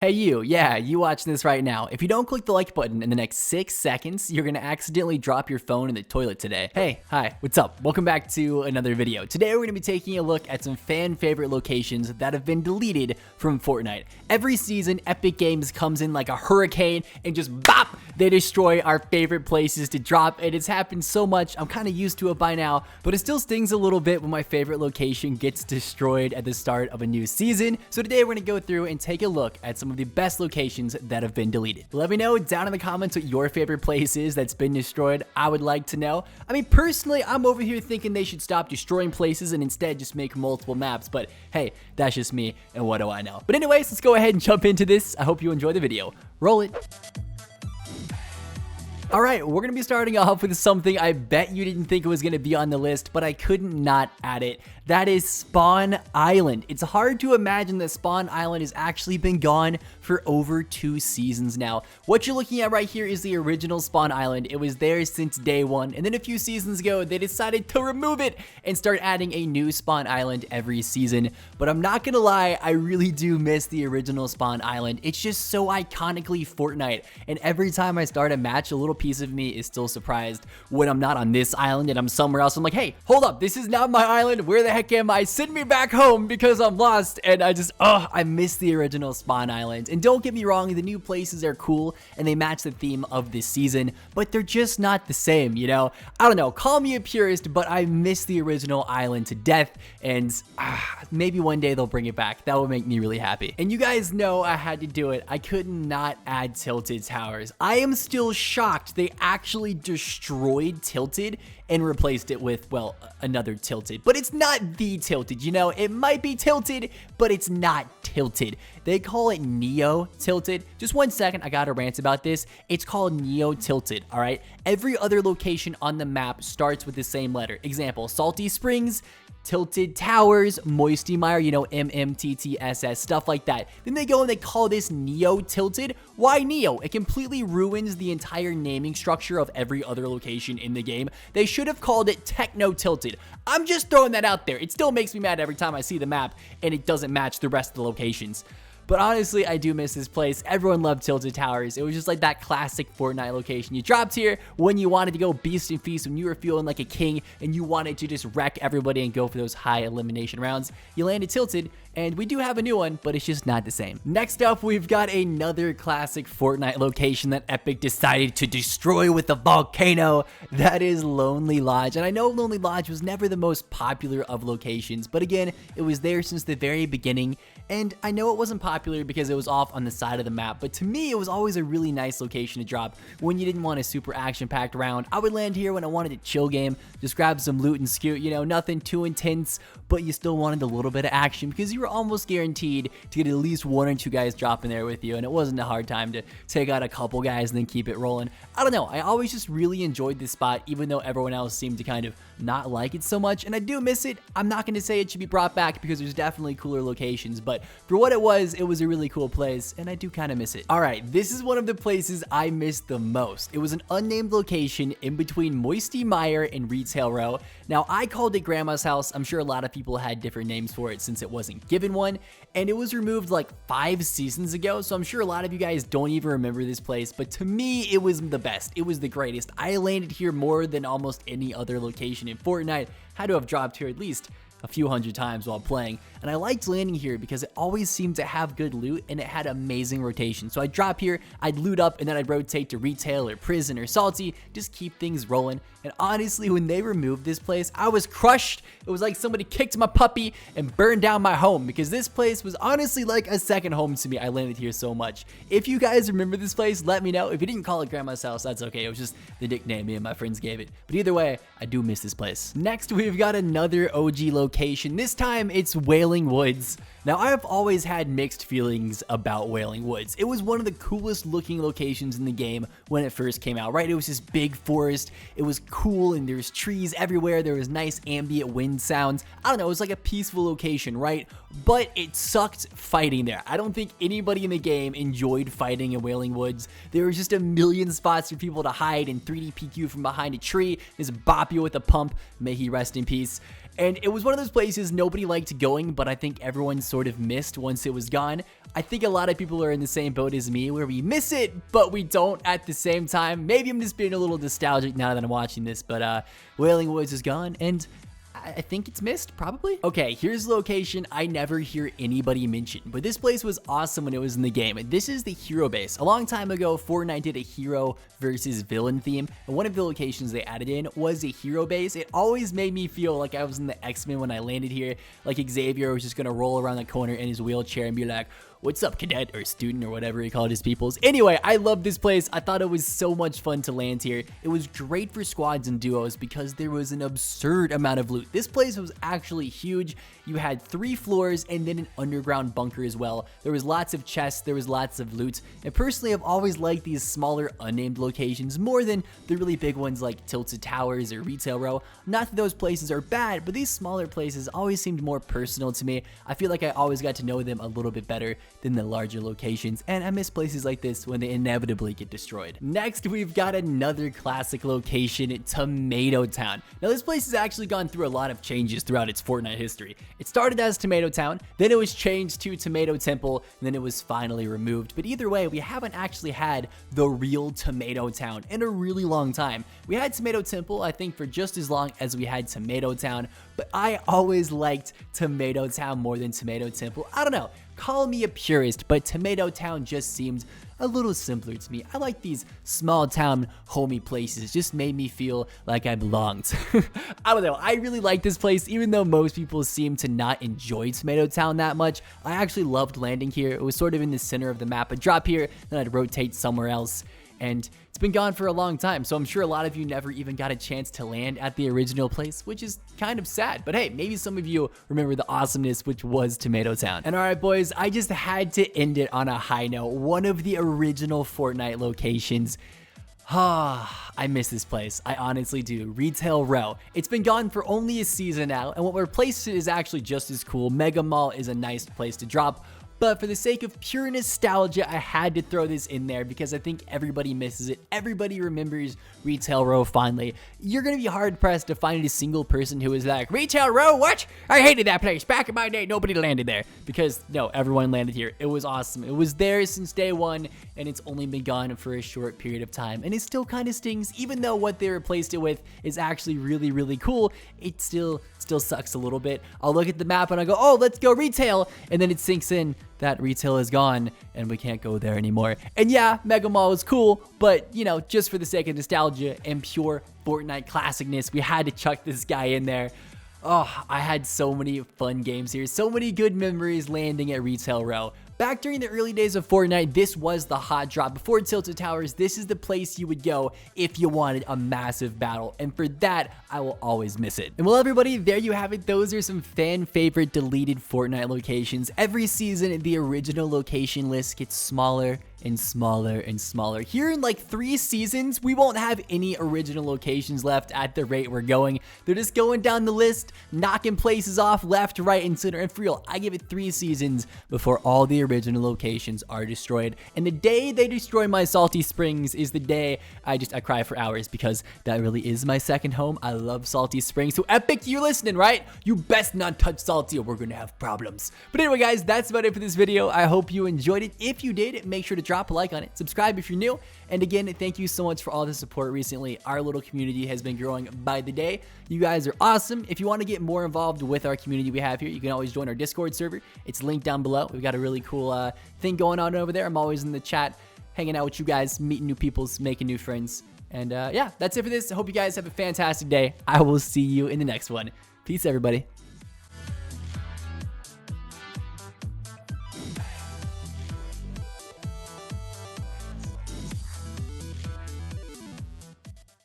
Hey you, yeah, you watching this right now. If you don't click the like button in the next 6 seconds, you're gonna accidentally drop your phone in the toilet today. Hey, hi, what's up? Welcome back to another video. Today we're gonna be taking a look at some fan favorite locations that have been deleted from Fortnite. Every season, Epic Games comes in like a hurricane and just bop, they destroy our favorite places to drop, and it's happened so much, I'm kind of used to it by now, but it still stings a little bit when my favorite location gets destroyed at the start of a new season. So today we're gonna go through and take a look at some of the best locations that have been deleted. Let me know down in the comments what your favorite place is that's been destroyed. I would like to know. I mean, personally, I'm over here thinking they should stop destroying places and instead just make multiple maps, but hey, that's just me, and what do I know? But anyways, let's go ahead and jump into this. I hope you enjoy the video. Roll it. Alright, we're going to be starting off with something I bet you didn't think it was going to be on the list, but I couldn't not add it. That is Spawn Island. It's hard to imagine that Spawn Island has actually been gone for over 2 seasons now. What you're looking at right here is the original Spawn Island. It was there since day one, and then a few seasons ago, they decided to remove it and start adding a new Spawn Island every season. But I'm not going to lie, I really do miss the original Spawn Island. It's just so iconically Fortnite, and every time I start a match, a little piece of me is still surprised when I'm not on this island and I'm somewhere else. I'm like, hey, hold up, this is not my island. Where the heck am I? Send me back home because I'm lost. And I miss the original Spawn Island. And don't get me wrong, the new places are cool and they match the theme of this season, but they're just not the same, you know? I don't know, call me a purist, but I miss the original island to death, and maybe one day they'll bring it back. That would make me really happy. And you guys know I had to do it. I could not add Tilted Towers. I am still shocked they actually destroyed Tilted and replaced it with, well, another Tilted. But it's not the Tilted, you know? It might be Tilted, but it's not Tilted. They call it Neo Tilted. Just one second, I gotta rant about this. It's called Neo Tilted, all right? Every other location on the map starts with the same letter. Example, Salty Springs, Tilted Towers, Moisty Mire, you know, MMTTSS, stuff like that. Then they go and they call this Neo Tilted. Why Neo? It completely ruins the entire naming structure of every other location in the game. They should have called it Techno Tilted. I'm just throwing that out there. It still makes me mad every time I see the map and it doesn't match the rest of the locations. But honestly, I do miss this place. Everyone loved Tilted Towers. It was just like that classic Fortnite location. You dropped here when you wanted to go beast and feast, when you were feeling like a king and you wanted to just wreck everybody and go for those high elimination rounds. You landed Tilted, and we do have a new one, but it's just not the same. Next up, we've got another classic Fortnite location that Epic decided to destroy with a volcano. That is Lonely Lodge. And I know Lonely Lodge was never the most popular of locations, but again, it was there since the very beginning. And I know it wasn't popular because it was off on the side of the map, but to me, it was always a really nice location to drop when you didn't want a super action-packed round. I would land here when I wanted a chill game, just grab some loot and scoot, you know, nothing too intense, but you still wanted a little bit of action because you were almost guaranteed to get at least 1 or 2 guys dropping there with you, and it wasn't a hard time to take out a couple guys and then keep it rolling. I don't know, I always just really enjoyed this spot, even though everyone else seemed to kind of not like it so much, and I do miss it. I'm not going to say it should be brought back because there's definitely cooler locations, but for what it was a really cool place, and I do kind of miss it. Alright, this is one of the places I missed the most. It was an unnamed location in between Moisty Mire and Retail Row. Now, I called it Grandma's House. I'm sure a lot of people had different names for it since it wasn't given one, and it was removed like 5 seasons ago, so I'm sure a lot of you guys don't even remember this place, but to me, it was the best. It was the greatest. I landed here more than almost any other location in Fortnite. Had to have dropped here at least a few hundred times while playing, and I liked landing here because it always seemed to have good loot and it had amazing rotation. So I'd drop here, I'd loot up, and then I'd rotate to Retail or Prison or Salty, just keep things rolling. And honestly, when they removed this place, I was crushed. It was like somebody kicked my puppy and burned down my home, because this place was honestly like a second home to me. I landed here so much. If you guys remember this place, let me know. If you didn't call it Grandma's House, that's okay. It was just the nickname me and my friends gave it. But either way, I do miss this place. Next, we've got another OG location. This time, it's Wailing Woods. Now, I have always had mixed feelings about Wailing Woods. It was one of the coolest looking locations in the game when it first came out, right? It was this big forest. It was cool, and there's trees everywhere. There was nice ambient wind sounds. I don't know, it was like a peaceful location, right? But it sucked fighting there. I don't think anybody in the game enjoyed fighting in Wailing Woods. There was just a million spots for people to hide and 3D PQ from behind a tree, just bop you with a pump. May he rest in peace. And it was one of those places nobody liked going, but I think everyone sort of missed once it was gone. I think a lot of people are in the same boat as me, where we miss it, but we don't at the same time. Maybe I'm just being a little nostalgic now that I'm watching this, but Wailing Woods is gone, and I think it's missed, probably. Okay, here's the location I never hear anybody mention, but this place was awesome when it was in the game. This is the hero base. A long time ago, Fortnite did a hero versus villain theme, and one of the locations they added in was a hero base. It always made me feel like I was in the X-Men when I landed here, like Xavier was just gonna roll around the corner in his wheelchair and be like, "What's up, cadet," or student, or whatever he called his peoples. Anyway, I love this place. I thought it was so much fun to land here. It was great for squads and duos because there was an absurd amount of loot. This place was actually huge. You had 3 floors and then an underground bunker as well. There was lots of chests, there was lots of loot. And personally, I've always liked these smaller unnamed locations more than the really big ones like Tilted Towers or Retail Row. Not that those places are bad, but these smaller places always seemed more personal to me. I feel like I always got to know them a little bit better than the larger locations, and I miss places like this when they inevitably get destroyed. Next, we've got another classic location, Tomato Town. Now, this place has actually gone through a lot of changes throughout its Fortnite history. It started as Tomato Town, then it was changed to Tomato Temple, and then it was finally removed. But either way, we haven't actually had the real Tomato Town in a really long time. We had Tomato Temple, I think, for just as long as we had Tomato Town, but I always liked Tomato Town more than Tomato Temple. I don't know. Call me a purist, but Tomato Town just seemed a little simpler to me. I like these small town homey places. Just made me feel like I belonged. I don't know. I really like this place, even though most people seem to not enjoy Tomato Town that much. I actually loved landing here. It was sort of in the center of the map. I'd drop here, then I'd rotate somewhere else. And it's been gone for a long time, so I'm sure a lot of you never even got a chance to land at the original place, which is kind of sad. But hey, maybe some of you remember the awesomeness which was Tomato Town. And alright boys, I just had to end it on a high note. One of the original Fortnite locations. I miss this place. I honestly do. Retail Row. It's been gone for only a season now, and what replaced it is actually just as cool. Mega Mall is a nice place to drop. But for the sake of pure nostalgia, I had to throw this in there because I think everybody misses it. Everybody remembers Retail Row fondly. You're going to be hard-pressed to find a single person who is like, "Retail Row? What? I hated that place. Back in my day, nobody landed there." Because, no, everyone landed here. It was awesome. It was there since day one, and it's only been gone for a short period of time. And it still kind of stings, even though what they replaced it with is actually really, really cool. It still sucks a little bit. I'll look at the map and I go, "Oh, let's go retail," and then it sinks in that retail is gone and we can't go there anymore. And yeah, Mega Mall is cool, but you know, just for the sake of nostalgia and pure Fortnite classicness, we had to chuck this guy in there. Oh, I had so many fun games here, so many good memories landing at Retail Row. Back during the early days of Fortnite, this was the hot drop. Before Tilted Towers, this is the place you would go if you wanted a massive battle. And for that, I will always miss it. And well, everybody, there you have it. Those are some fan favorite deleted Fortnite locations. Every season, the original location list gets smaller and smaller and smaller. Here in like 3 seasons, we won't have any original locations left at the rate we're going. They're just going down the list, knocking places off left, right, and center. And for real, I give it 3 seasons before all the original locations are destroyed. And the day they destroy my Salty Springs is the day I cry for hours, because that really is my second home. I love Salty Springs. So Epic, you're listening, right? You best not touch Salty or we're gonna have problems. But anyway, guys, that's about it for this video. I hope you enjoyed it. If you did, make sure to drop a like on it, subscribe if you're new, and again, thank you so much for all the support recently. Our little community has been growing by the day. You guys are awesome. If you want to get more involved with our community we have here, you can always join our Discord server. It's linked down below. We've got a really cool thing going on over there. I'm always in the chat hanging out with you guys, meeting new people, making new friends. And yeah, that's it for this. I hope you guys have a fantastic day. I will see you in the next one. Peace, everybody.